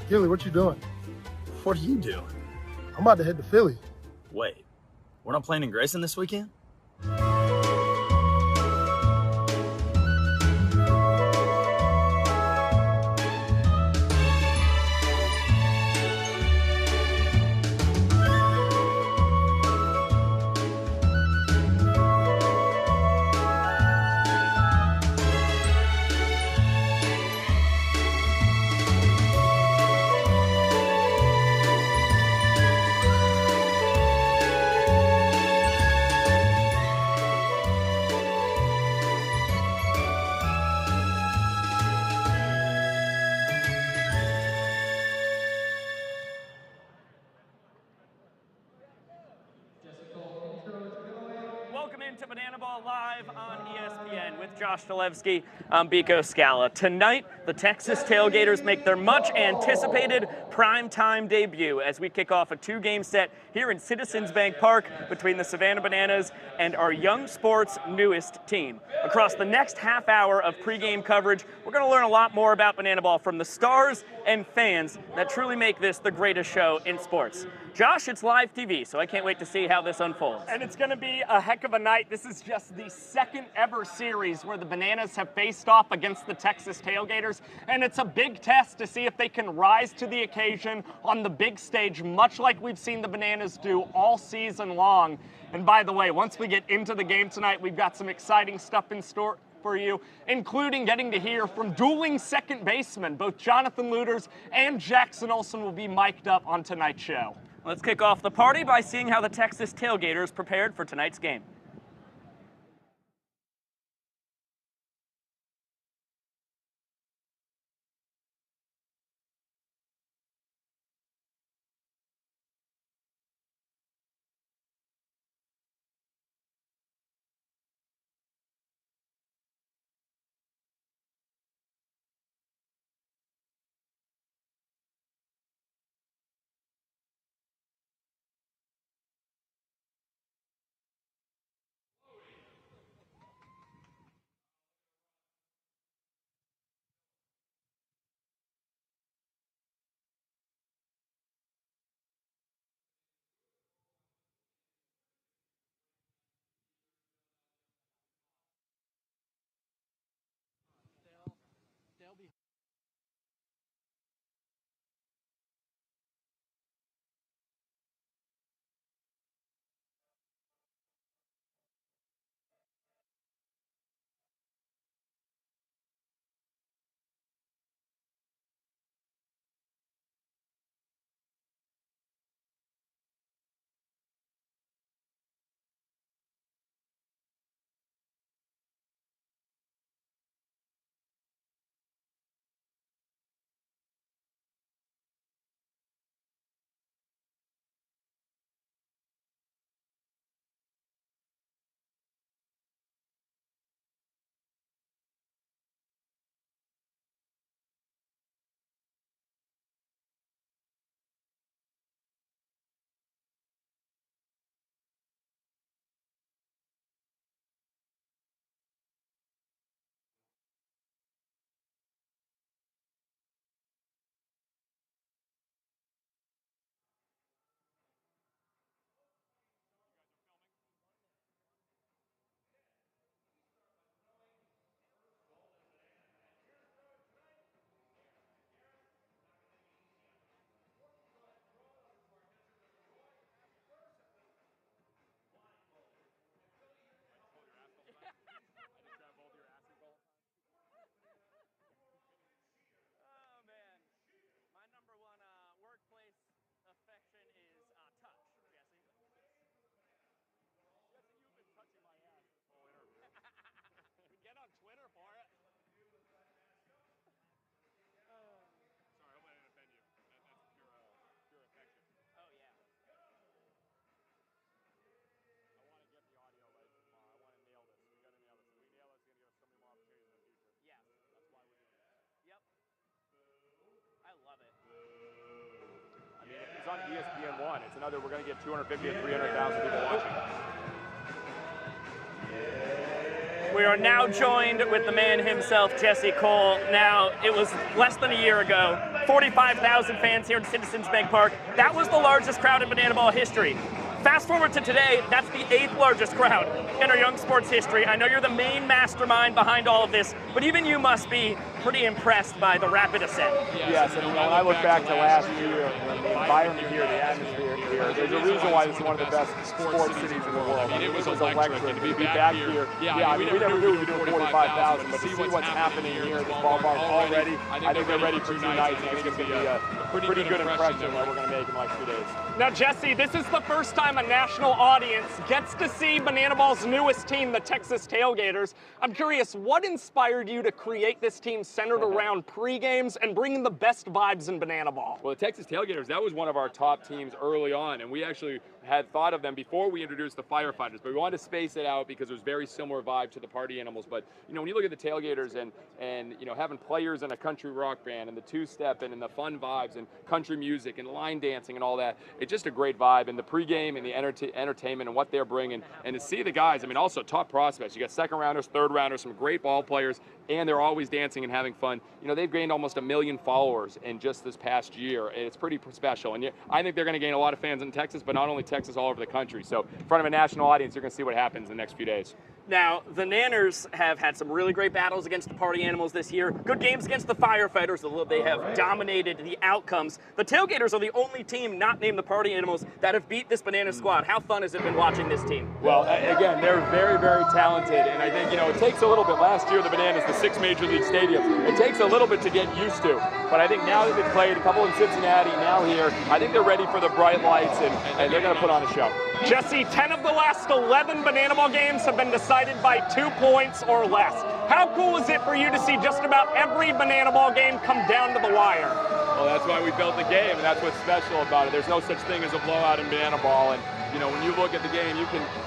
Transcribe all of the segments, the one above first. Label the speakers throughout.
Speaker 1: Gilly, what you doing?
Speaker 2: What are you doing?
Speaker 1: I'm about to head to Philly.
Speaker 2: Wait, we're not playing in Grayson this weekend?
Speaker 3: Welcome into Banana Ball Live on ESPN with Josh Dolevsky. I'm Biko Scala. Tonight, the Texas Tailgaters make their much-anticipated primetime debut as we kick off a two-game set here in Citizens Bank Park between the Savannah Bananas and our Young Sports' newest team. Across the next half hour of pregame coverage, we're going to learn a lot more about Banana Ball from the stars and fans that truly make this the greatest show in sports. Josh, it's live TV, so I can't wait to see how this unfolds.
Speaker 4: And it's going to be a heck of a night. This is just the second ever series where the Bananas have faced off against the Texas Tailgaters, and it's a big test to see if they can rise to the occasion on the big stage, much like we've seen the Bananas do all season long. And by the way, once we get into the game tonight, we've got some exciting stuff in store for you, including getting to hear from dueling second basemen. Both Jonathan Luters and Jackson Olsen will be mic'd up on tonight's show.
Speaker 3: Let's kick off the party by seeing how the Texas Tailgaters prepared for tonight's game.
Speaker 4: It's on ESPN1. It's another, we're going to get 250 to 300,000 people watching.
Speaker 3: We are now joined with the man himself, Jesse Cole. Now, it was less than a year ago, 45,000 fans here in Citizens Bank Park. That was the largest crowd in Banana Ball history. Fast forward to today, that's the 8th largest crowd in our young sports history. I know you're the main mastermind behind all of this, but even you must be pretty impressed by the rapid ascent.
Speaker 5: Yes, and when I look back to last year, the environment here, the atmosphere here, there's a reason why this is one of the best sports cities in the world. It was electric. To be back here, we never knew we were doing 45,000, but to see what's happening here at this ballpark already, I think they're ready for 2 nights. I think it's going to be a pretty good impression that we're going to make in the next few days.
Speaker 4: Now, Jesse, this is the first time a national audience gets to see Banana Ball's newest team, the Texas Tailgaters. I'm curious, what inspired you to create this team centered around pre-games and bringing the best vibes in Banana Ball?
Speaker 5: Well, the Texas Tailgaters, that was one of our top teams early on, and we actually had thought of them before we introduced the firefighters, but we wanted to space it out because it was very similar vibe to the party animals. But when you look at the Tailgaters and having players in a country rock band and the two-step and the fun vibes and country music and line dancing and all that, it's just a great vibe. And the pregame and the entertainment and what they're bringing, and to see the guys, also top prospects. You got second rounders, third rounders, some great ball players, and they're always dancing and having fun. They've gained almost 1 million followers in just this past year, and it's pretty special. And I think they're going to gain a lot of fans in Texas, but not only Texas, all over the country. So in front of a national audience, you're going to see what happens in the next few days.
Speaker 3: Now, the Nanners have had some really great battles against the party animals this year. Good games against the firefighters, although they have dominated the outcomes. The Tailgaters are the only team not named the party animals that have beat this Banana squad. How fun has it been watching this team?
Speaker 5: Well, again, they're very, very talented, and I think, it takes a little bit. Last year, the Bananas, the 6 major league stadiums, it takes a little bit to get used to. But I think now that they've played a couple in Cincinnati, now here, I think they're ready for the bright lights, and they're going to put on a show.
Speaker 4: Jesse, 10 of the last 11 Banana Ball games have been decided by 2 points or less. How cool is it for you to see just about every Banana Ball game come down to the wire?
Speaker 5: Well, that's why we built the game, and that's what's special about it. There's no such thing as a blowout in Banana Ball, and when you look at the game,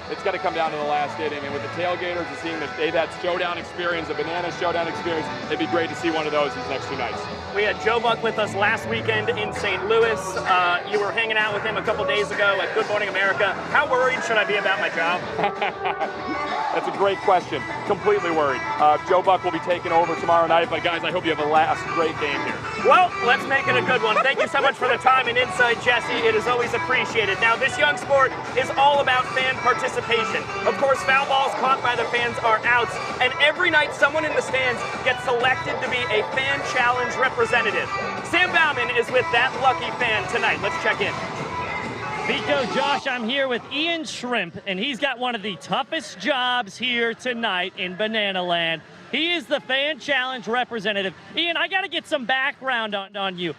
Speaker 5: it's got to come down to the last inning. And with the Tailgaters and seeing that they've had showdown experience, the Banana showdown experience, it'd be great to see one of those these next 2 nights.
Speaker 3: We had Joe Buck with us last weekend in St. Louis. You were hanging out with him a couple days ago at Good Morning America. How worried should I be about my job?
Speaker 5: That's a great question. Completely worried. Joe Buck will be taking over tomorrow night, but guys, I hope you have a last great game here.
Speaker 3: Well, let's make it a good one. Thank you so much for the time and insight, Jesse. It is always appreciated. Now, this young sport is all about fan participation. Of course, foul balls caught by the fans are outs, and every night someone in the stands gets selected to be a fan challenge representative. Sam Bauman is with that lucky fan tonight. Let's check in.
Speaker 6: Biko, Josh, I'm here with Ian Shrimp, and he's got one of the toughest jobs here tonight in Banana Land. He is the fan challenge representative. Ian, I got to get some background on you.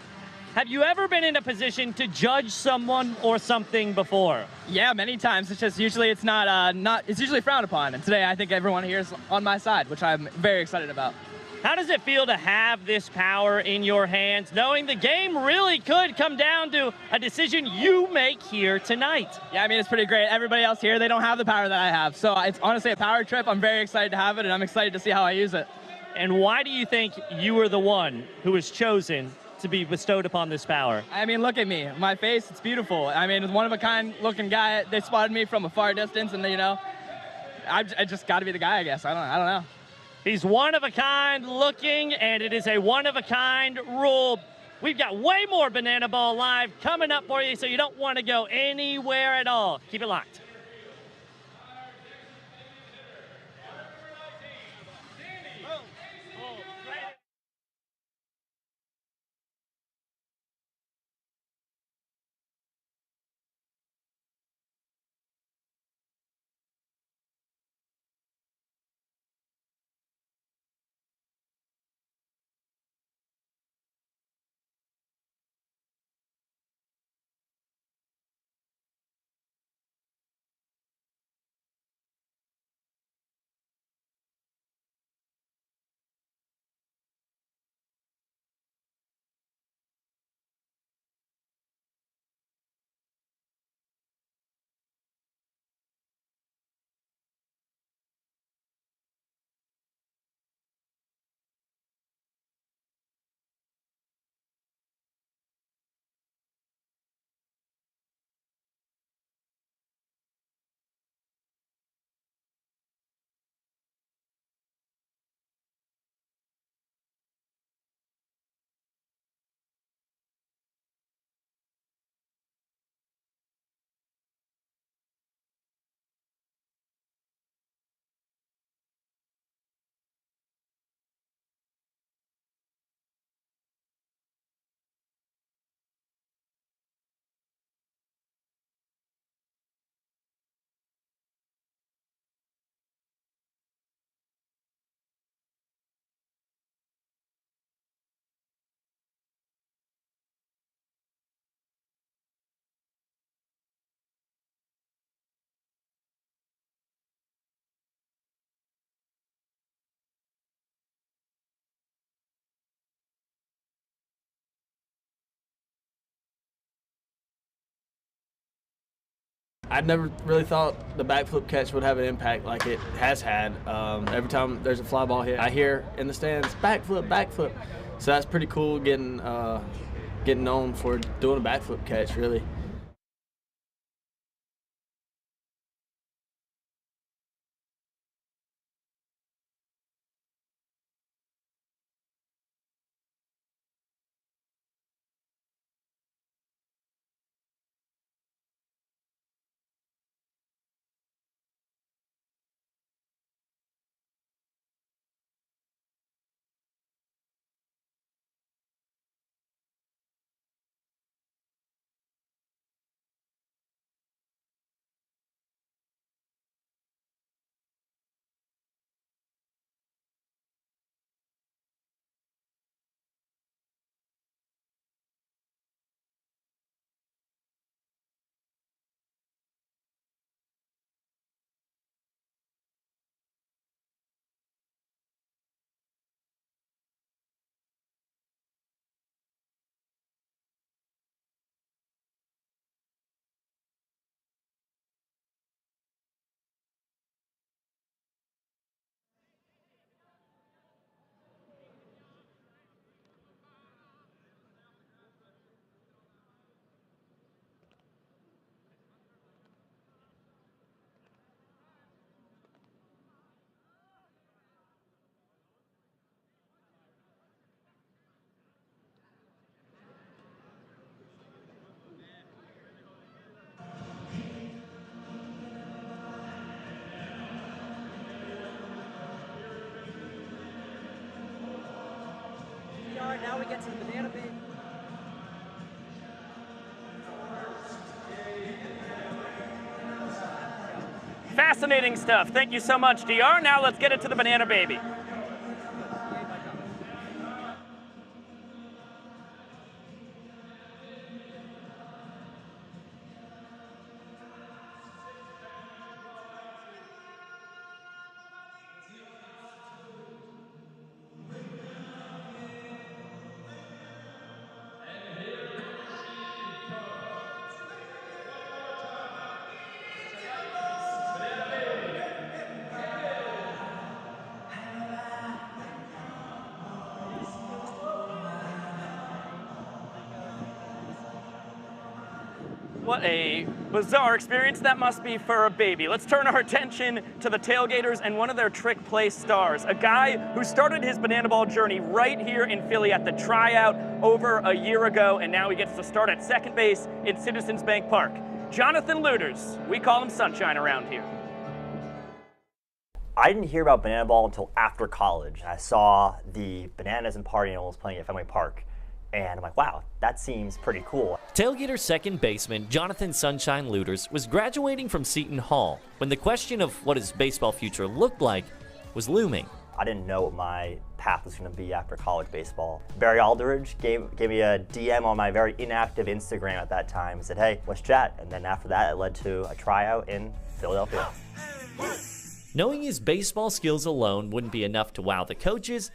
Speaker 6: Have you ever been in a position to judge someone or something before?
Speaker 7: Yeah, many times. It's just usually it's it's usually frowned upon. And today I think everyone here is on my side, which I'm very excited about.
Speaker 6: How does it feel to have this power in your hands, knowing the game really could come down to a decision you make here tonight?
Speaker 7: Yeah, it's pretty great. Everybody else here, they don't have the power that I have. So it's honestly a power trip. I'm very excited to have it, and I'm excited to see how I use it.
Speaker 6: And why do you think you were the one who was chosen to be bestowed upon this power?
Speaker 7: Look at me. My face, it's beautiful. One-of-a-kind looking guy. They spotted me from a far distance, and I just got to be the guy, I guess. I don't know.
Speaker 6: He's one-of-a-kind looking, and it is a one-of-a-kind rule. We've got way more Banana Ball Live coming up for you, so you don't want to go anywhere at all. Keep it locked.
Speaker 8: I never really thought the backflip catch would have an impact like it has had. Every time there's a fly ball hit, I hear in the stands, backflip, backflip. So that's pretty cool getting known for doing a backflip catch, really.
Speaker 3: Now we get to the banana baby. Fascinating stuff. Thank you so much, DR. Now let's get it to the banana baby. What a bizarre experience that must be for a baby. Let's turn our attention to the tailgaters and one of their trick play stars, a guy who started his banana ball journey right here in Philly at the tryout over a year ago, and now he gets to start at second base in Citizens Bank Park. Jonathan Luters, we call him Sunshine around here.
Speaker 9: I didn't hear about banana ball until after college. I saw the Bananas and Party Animals playing at Fenway Park, and I'm like, wow, that seems pretty cool.
Speaker 10: Tailgater second baseman Jonathan Sunshine Luters was graduating from Seton Hall when the question of what his baseball future looked like was looming.
Speaker 9: I didn't know what my path was going to be after college baseball. Barry Aldridge gave me a DM on my very inactive Instagram at that time and said, hey, let's chat. And then after that, it led to a tryout in Philadelphia.
Speaker 10: Knowing his baseball skills alone wouldn't be enough to wow the coaches,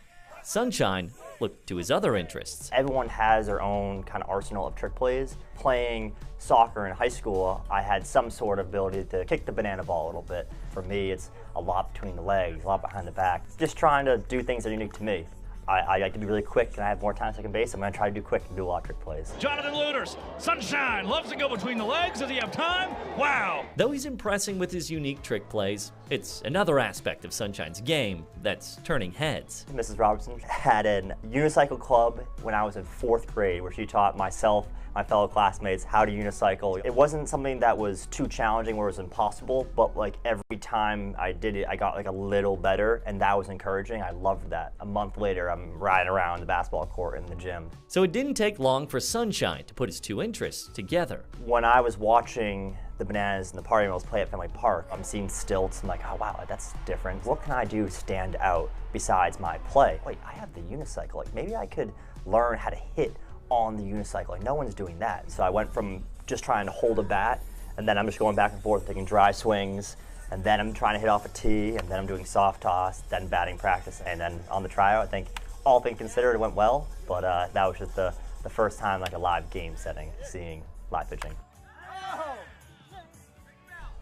Speaker 10: Sunshine looked to his other interests.
Speaker 9: Everyone has their own kind of arsenal of trick plays. Playing soccer in high school, I had some sort of ability to kick the banana ball a little bit. For me, it's a lot between the legs, a lot behind the back. Just trying to do things that are unique to me. I like to be really quick, and I have more time at second base. I'm going to try to do quick and do a lot of trick plays.
Speaker 11: Jonathan Luters, Sunshine, loves to go between the legs. Does he have time? Wow!
Speaker 10: Though he's impressing with his unique trick plays, it's another aspect of Sunshine's game that's turning heads.
Speaker 9: Mrs. Robertson had a unicycle club when I was in 4th grade, where she taught myself, my fellow classmates, how to unicycle. It wasn't something that was too challenging where it was impossible, but like every time I did it, I got like a little better, and that was encouraging. I loved that. A month later, I'm riding around the basketball court in the gym.
Speaker 10: So it didn't take long for Sunshine to put his two interests together.
Speaker 9: When I was watching the Bananas and the Party Animals play at Fenway Park, I'm seeing stilts. I'm like, oh wow, that's different. What can I do to stand out besides my play? Wait, I have the unicycle. Like maybe I could learn how to hit on the unicycle. Like no one's doing that. So I went from just trying to hold a bat, and then I'm just going back and forth, taking dry swings, and then I'm trying to hit off a tee, and then I'm doing soft toss, then batting practice, and then on the tryout, I think all things considered, it went well, but that was just the first time like a live game setting, seeing live pitching.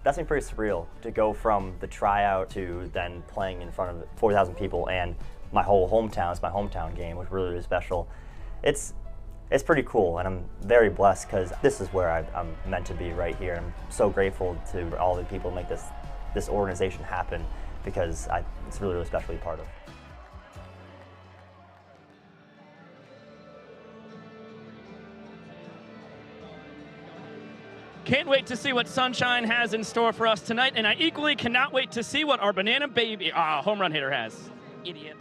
Speaker 9: That's been pretty surreal to go from the tryout to then playing in front of 4,000 people and my whole hometown. It's my hometown game, which is really, really special. It's pretty cool, and I'm very blessed because this is where I'm meant to be right here. I'm so grateful to all the people who make this organization happen because it's really, really special to be part of.
Speaker 3: Can't wait to see what Sunshine has in store for us tonight, and I equally cannot wait to see what our banana baby home run hitter has. Idiot.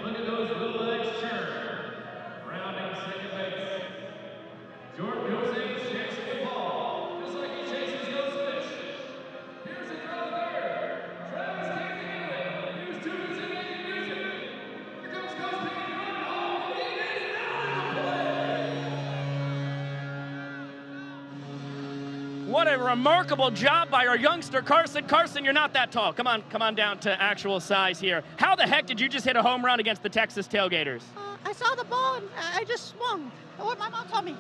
Speaker 12: Look at those little legs churn. Rounding second base. Jordan Jose checks the ball, just like he chases those fish. Here's a throw third. Travis can't get it. Here's two as he can use it. Here comes Coach Payne running home. It is out of play.
Speaker 3: What a remarkable job by our youngster, Carson. Carson, you're not that tall. Come on down to actual size here. How the heck did you just hit a home run against the Texas Tailgaters?
Speaker 13: I saw the ball and I just swung. What my mom taught me.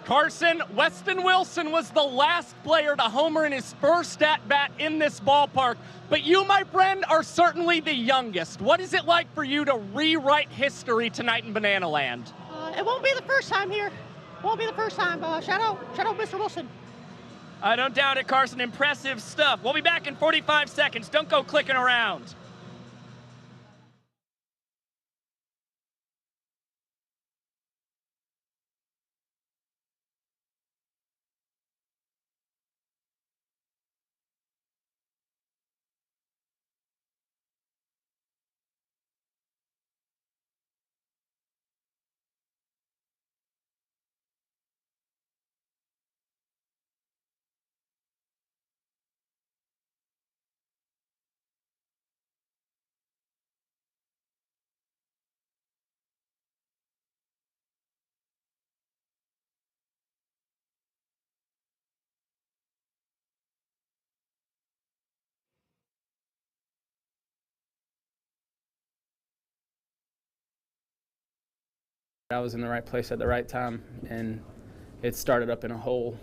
Speaker 4: Carson, Weston Wilson was the last player to homer in his first at-bat in this ballpark. But you, my friend, are certainly the youngest. What is it like for you to rewrite history tonight in Banana Land?
Speaker 13: It won't be the first time here. Won't be the first time. Shout out Mr. Wilson.
Speaker 3: I don't doubt it, Carson. Impressive stuff. We'll be back in 45 seconds. Don't go clicking around.
Speaker 14: I was in the right place at the right time, and it started up in a whole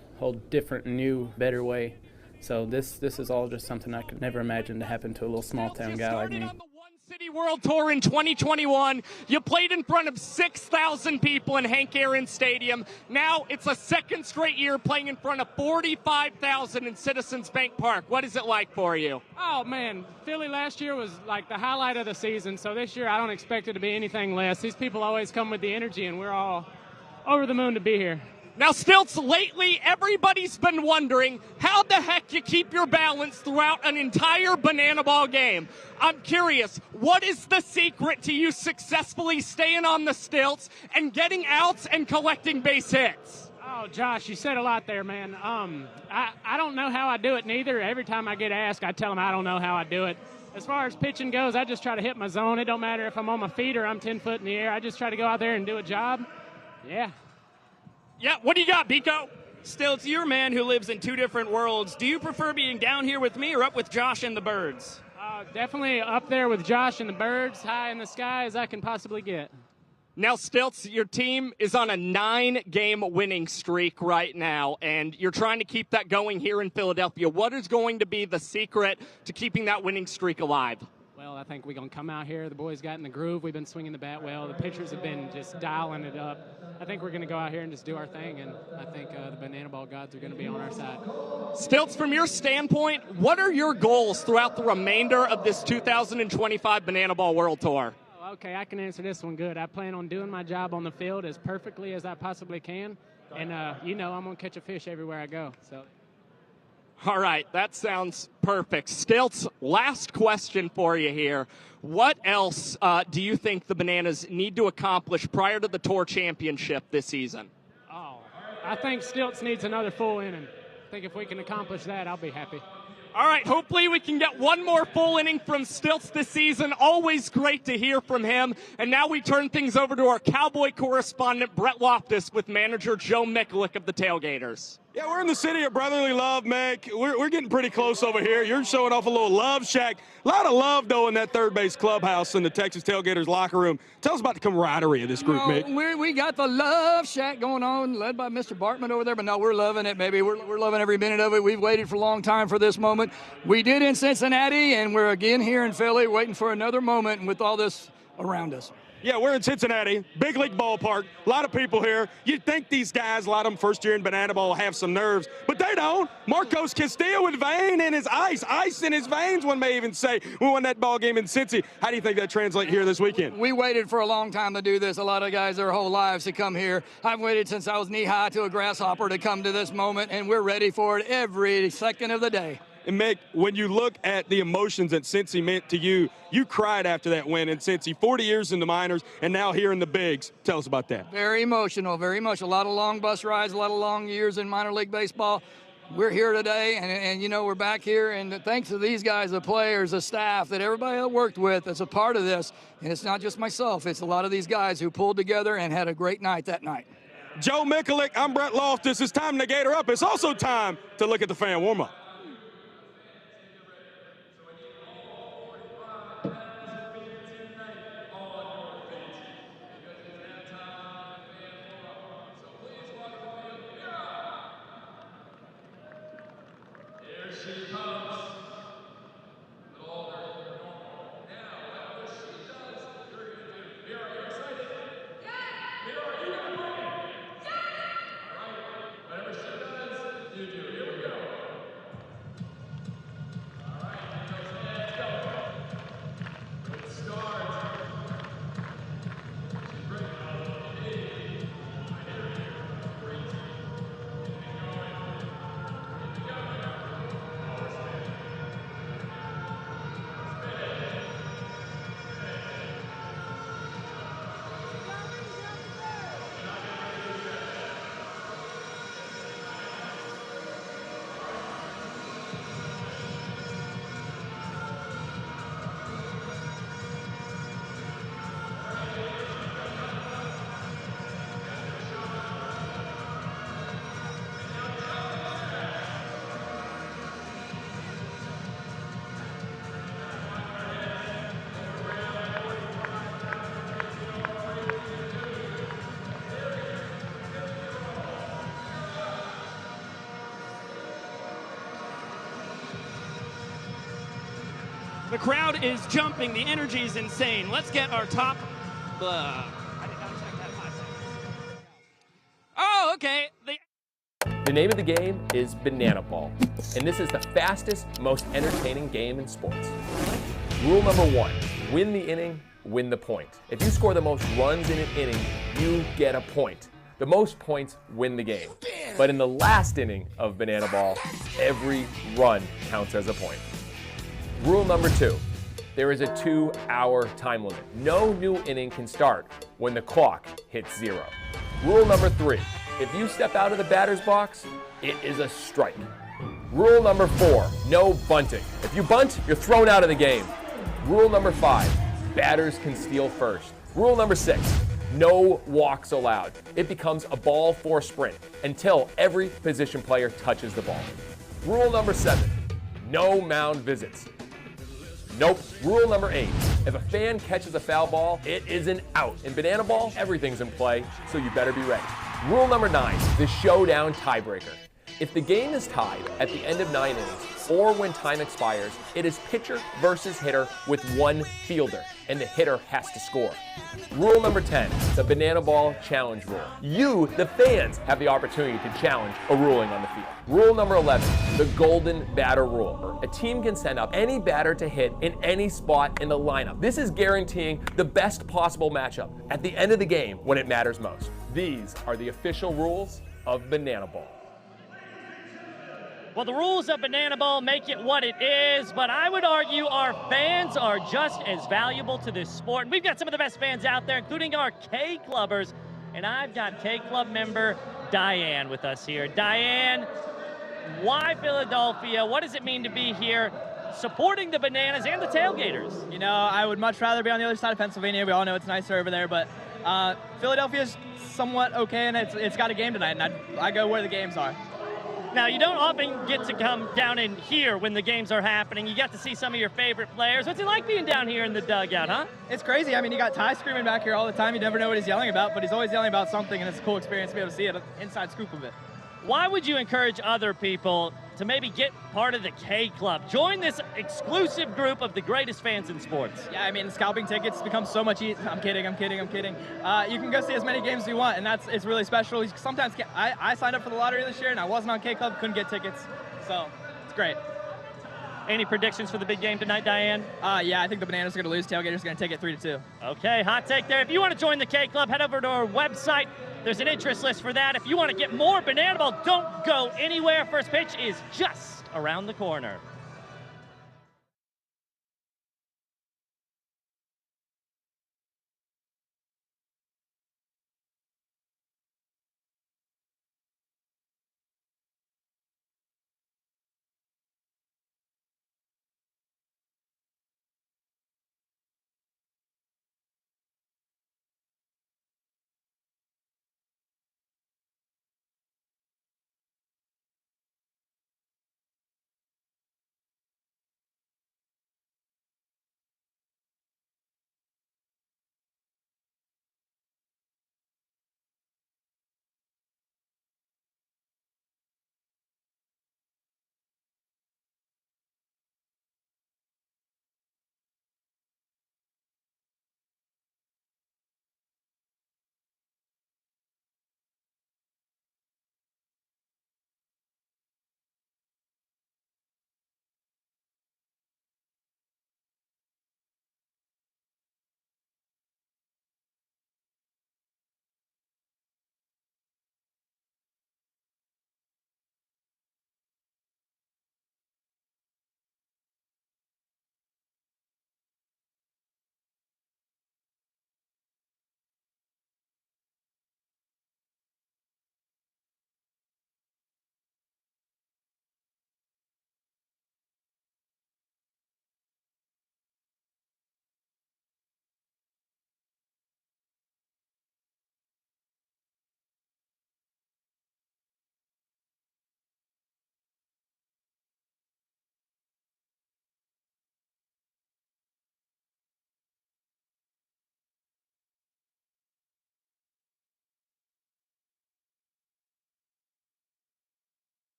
Speaker 14: different, new, better way. So this is all just something I could never imagine to happen to a little small town guy like me.
Speaker 4: City World Tour in 2021. You played in front of 6,000 people in Hank Aaron Stadium. Now it's a second straight year playing in front of 45,000 in Citizens Bank Park. What is it like for you?
Speaker 15: Oh, man, Philly last year was like the highlight of the season, so this year I don't expect it to be anything less. These people always come with the energy, and we're all over the moon to be here.
Speaker 4: Now, Stilts, lately everybody's been wondering how the heck you keep your balance throughout an entire banana ball game. I'm curious, what is the secret to you successfully staying on the stilts and getting outs and collecting base hits?
Speaker 15: Oh, Josh, you said a lot there, man. I don't know how I do it neither. Every time I get asked, I tell them I don't know how I do it. As far as pitching goes, I just try to hit my zone. It don't matter if I'm on my feet or I'm 10 foot in the air. I just try to go out there and do a job. Yeah.
Speaker 4: Yeah, what do you got, Biko?
Speaker 3: Stilts, you're a man who lives in two different worlds. Do you prefer being down here with me or up with Josh and the birds?
Speaker 15: Definitely up there with Josh and the birds, high in the sky as I can possibly get.
Speaker 4: Now, Stilts, your team is on a 9-game winning streak right now, and you're trying to keep that going here in Philadelphia. What is going to be the secret to keeping that winning streak alive?
Speaker 15: Well, I think we're going to come out here. The boys got in the groove. We've been swinging the bat well. The pitchers have been just dialing it up. I think we're going to go out here and just do our thing, and I think the banana ball gods are going to be on our side.
Speaker 4: Stilts, from your standpoint, what are your goals throughout the remainder of this 2025 Banana Ball World Tour?
Speaker 15: Okay, I can answer this one good. I plan on doing my job on the field as perfectly as I possibly can, and I'm going to catch a fish everywhere I go. So.
Speaker 4: All right, that sounds perfect. Stilts, last question for you here. What else do you think the Bananas need to accomplish prior to the Tour Championship this season?
Speaker 15: Oh, I think Stilts needs another full inning. I think if we can accomplish that, I'll be happy.
Speaker 4: All right, hopefully we can get one more full inning from Stilts this season. Always great to hear from him. And now we turn things over to our Cowboy correspondent, Brett Loftus, with manager Joe Mikulik of the Tailgaters.
Speaker 16: Yeah, we're in the city of brotherly love, Mick. We're getting pretty close over here. You're showing off a little love shack. A lot of love, though, in that third base clubhouse in the Texas Tailgaters locker room. Tell us about the camaraderie of this group, Mick.
Speaker 17: We got the love shack going on, led by Mr. Bartman over there, but no, we're loving it, baby. We're loving every minute of it. We've waited for a long time for this moment. We did in Cincinnati, and we're again here in Philly waiting for another moment with all this around us.
Speaker 16: Yeah, we're in Cincinnati, big league ballpark, a lot of people here. You'd think these guys, a lot of them first year in Banana Ball, have some nerves, but they don't. Marcos Castillo with vein in his ice in his veins, one may even say. We won that ball game in Cincy. How do you think that translates here this weekend?
Speaker 17: We waited for a long time to do this. A lot of guys their whole lives to come here. I've waited since I was knee-high to a grasshopper to come to this moment, and we're ready for it every second of the day.
Speaker 16: And Mick, when you look at the emotions that Cincy meant to you, you cried after that win in Cincy. 40 years in the minors and now here in the bigs. Tell us about that.
Speaker 17: Very emotional, very much. A lot of long bus rides, a lot of long years in minor league baseball. We're here today, and you know, we're back here, and thanks to these guys, the players, the staff, that everybody I worked with that's a part of this. And it's not just myself, it's a lot of these guys who pulled together and had a great night that night.
Speaker 16: Joe Mikulik, I'm Brett Loftus. It's time to Gator up. It's also time to look at the fan warm-up.
Speaker 3: The crowd is jumping. The energy is insane. Let's get our top. I did not check that 5 seconds. Oh, okay.
Speaker 18: The name of the game is Banana Ball, and this is the fastest, most entertaining game in sports. Rule number 1, win the inning, win the point. If you score the most runs in an inning, you get a point. The most points win the game. But in the last inning of Banana Ball, every run counts as a point. Rule number 2, there is a 2-hour time limit. No new inning can start when the clock hits 0. Rule number 3, if you step out of the batter's box, it is a strike. Rule number 4, no bunting. If you bunt, you're thrown out of the game. Rule number 5, batters can steal first. Rule number 6, no walks allowed. It becomes a ball 4 sprint until every position player touches the ball. Rule number 7, no mound visits. Nope. Rule number 8, if a fan catches a foul ball, it is an out. In Banana Ball, everything's in play, so you better be ready. Rule number 9, the showdown tiebreaker. If the game is tied at the end of 9 innings, or when time expires, it is pitcher versus hitter with 1 fielder, and the hitter has to score. Rule number 10, the Banana Ball challenge rule. You, the fans, have the opportunity to challenge a ruling on the field. Rule number 11, the golden batter rule. A team can send up any batter to hit in any spot in the lineup. This is guaranteeing the best possible matchup at the end of the game when it matters most. These are the official rules of Banana Ball.
Speaker 6: Well, the rules of Banana Bowl make it what it is, but I would argue our fans are just as valuable to this sport. And we've got some of the best fans out there, including our K-Clubbers. And I've got K-Club member Diane with us here. Diane, why Philadelphia? What does it mean to be here supporting the Bananas and the Tailgaters?
Speaker 7: You know, I would much rather be on the other side of Pennsylvania. We all know it's nicer over there, but Philadelphia's somewhat okay, and it's got a game tonight, and I go where the games are.
Speaker 6: Now, you don't often get to come down in here when the games are happening. You got to see some of your favorite players. What's it like being down here in the dugout, huh?
Speaker 7: It's crazy. I mean, you got Ty screaming back here all the time. You never know what he's yelling about, but he's always yelling about something, and it's a cool experience to be able to see an inside scoop of it.
Speaker 6: Why would you encourage other people to maybe get part of the K-Club? Join this exclusive group of the greatest fans in sports.
Speaker 7: Yeah, I mean, scalping tickets become so much easier. I'm kidding. You can go see as many games as you want, and it's really special. Sometimes I signed up for the lottery this year, and I wasn't on K-Club, couldn't get tickets, so it's great.
Speaker 6: Any predictions for the big game tonight, Diane?
Speaker 7: Yeah, I think the Bananas are going to lose. Tailgaters are going to take it 3-2.
Speaker 6: Okay, hot take there. If you want to join the K-Club, head over to our website. There's an interest list for that. If you want to get more Banana Ball, don't go anywhere. First pitch is just around the corner.